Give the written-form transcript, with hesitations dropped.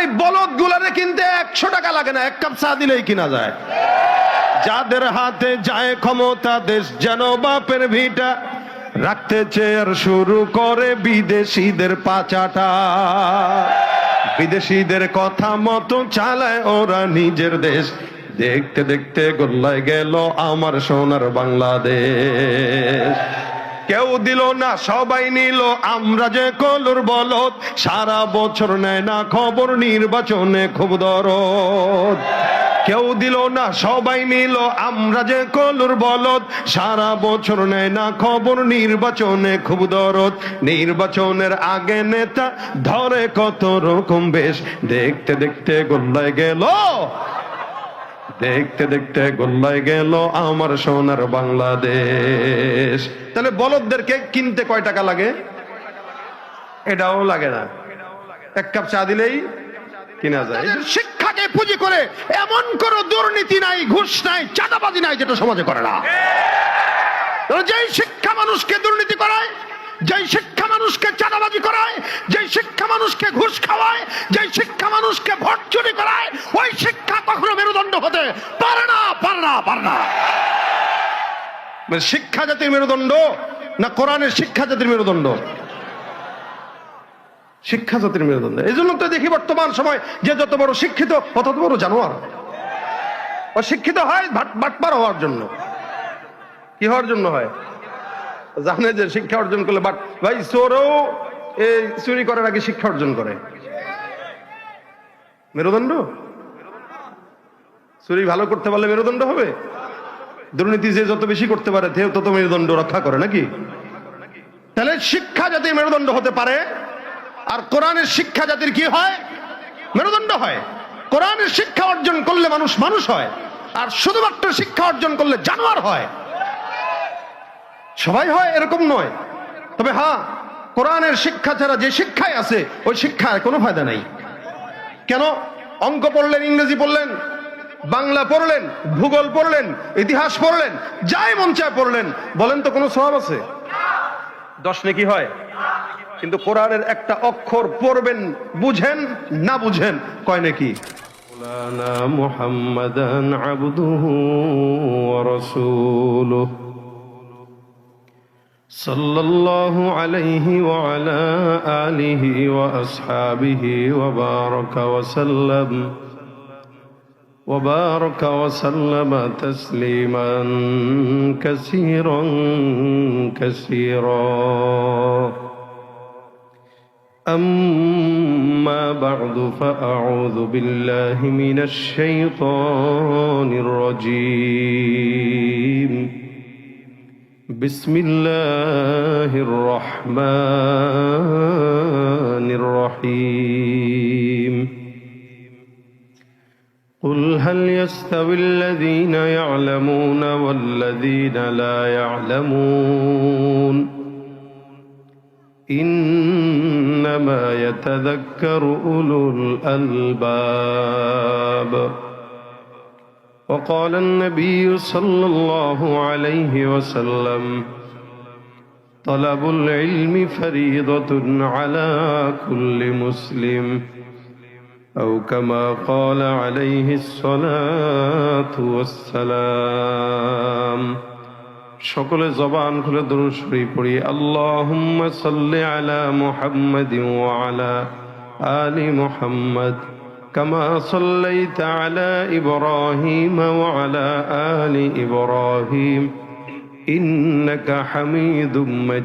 এই বলদ গুলারে কিনতে 100 টাকা লাগে না, 1 কাপ চা দিলেই কিনা যায়। যাদের হাতে যায় ক্ষমতা, দেশ যেন বাপের ভিটা, রাখতে চেয়ার শুরু করে বিদেশিদের পাচাটা। বিদেশিদের কথা মতো চালায় ওরা নিজের দেশ। দেখতে দেখতে গোল্লায় গেল আমার সোনার বাংলাদেশ। কেউ দিল না, সবাই নিল, আমরা যে কলুর বলদ। সারা বছর নেয় না খবর, নির্বাচনে খুব দরদ। কেউ দিল না, সবাই নিল, আমরা যে কলুর বলদ। সারা বছর নেয় না খবর, নির্বাচনে খুব দরদ। নির্বাচনের আগে নেতা ধরে কত রকম বেশ। দেখতে দেখতে গোল্লায় গেল, দেখতে দেখতে গোল্লায় গেল আমার সোনার বাংলাদেশ। তাহলে বলদদেরকে কিনতে কয় টাকা লাগে? এটাও লাগে না, 1 কাপ চা দিলেই কিনা যায়। শিক্ষাকে পুঁজি করে এমন কোন দুর্নীতি নাই, ঘুষ নাই, চাঁদাবাজি নাই যেটা সমাজে করে না। যেই শিক্ষা মানুষকে দুর্নীতি করায়, যেই শিক্ষা মানুষকে চাঁদাবাজি করায়, যেই শিক্ষা মানুষকে ঘুষ খাওয়ায়, যেই শিক্ষা মানুষকে ভোট চুরি করায়, ওই শিক্ষা কখনো মেরুদণ্ড হতে পারে না, পারে না, পারে না। শিক্ষা জাতির মেরুদণ্ড না কোরআনের শিক্ষা জাতির মেরুদণ্ড? শিক্ষা জাতির মেরুদণ্ড। এই জন্য তো দেখি বর্তমান সময় যে যত বড় শিক্ষিত তত বড় জানোয়ার। ও শিক্ষিত হয় বাটপার হওয়ার জন্য। কি হওয়ার জন্য হয়? জানে যে শিক্ষা অর্জন করলে বাট ভাই চোরও এই চুরি করার আগে শিক্ষা অর্জন করে। মেরুদণ্ড? চুরি ভালো করতে পারলে মেরুদণ্ড হবে? দুর্নীতি যে যত বেশি করতে পারে তত মেরুদণ্ড রক্ষা করে নাকি? তাহলে শিক্ষা জাতির মেরুদণ্ড হতে পারে, আর কোরআনের শিক্ষা জাতির কি হয়? মেরুদণ্ড হয়। কোরআনের শিক্ষা অর্জন করলে মানুষ মানুষ হয়, আর শুধুমাত্র শিক্ষা অর্জন করলে জানোয়ার হয়। সবাই হয় এরকম নয়, তবে হ্যাঁ, কোরআনের শিক্ষা ছাড়া যে শিক্ষায় আছে ওই শিক্ষায় কোনো ফায়দা নাই। কেন? অঙ্ক পড়লেন, ইংরেজি পড়লেন, বাংলা পড়লেন, ভূগোল পড়লেন, ইতিহাস পড়লেন, যাই মন চায় পড়লেন, বলেন তো কোনো সওয়াব আছে? 10 নেকি হয়? কিন্তু কোরআনের একটা অক্ষর পড়বেন, বুঝেন না বুঝেন, কয় নাকি? মাওলানা মুহাম্মাদান আবদুহু ওয়া রাসূলুহু সাল্লাল্লাহু আলাইহি ওয়া আলা আলিহি ওয়া আসহাবিহি ওয়া বারাকা ওয়া সাল্লাম وبارك وسلم تسليما كثيرا كثيرا. أما بعد فأعوذ بالله من الشيطان الرجيم. بسم الله الرحمن الرحيم. قل هل يستوي الذين يعلمون والذين لا يعلمون إنما يتذكر أولو الألباب. وقال النبي صلى الله عليه وسلم طلب العلم فريضة على كل مسلم أو كما قال عليه الصلاة والسلام. সকলে জবান খুলে দুরূদ শরীফ পড়ি। আল্লাহুম্মা সাল্লি আলা মুহাম্মাদিন ওয়া আলা আলি মুহাম্মাদ কামা সাল্লাইতা আলা ইব্রাহিম ওয়া আলা আলি ইব্রাহিম ইন্নাকা হামিদুম মাজিদ।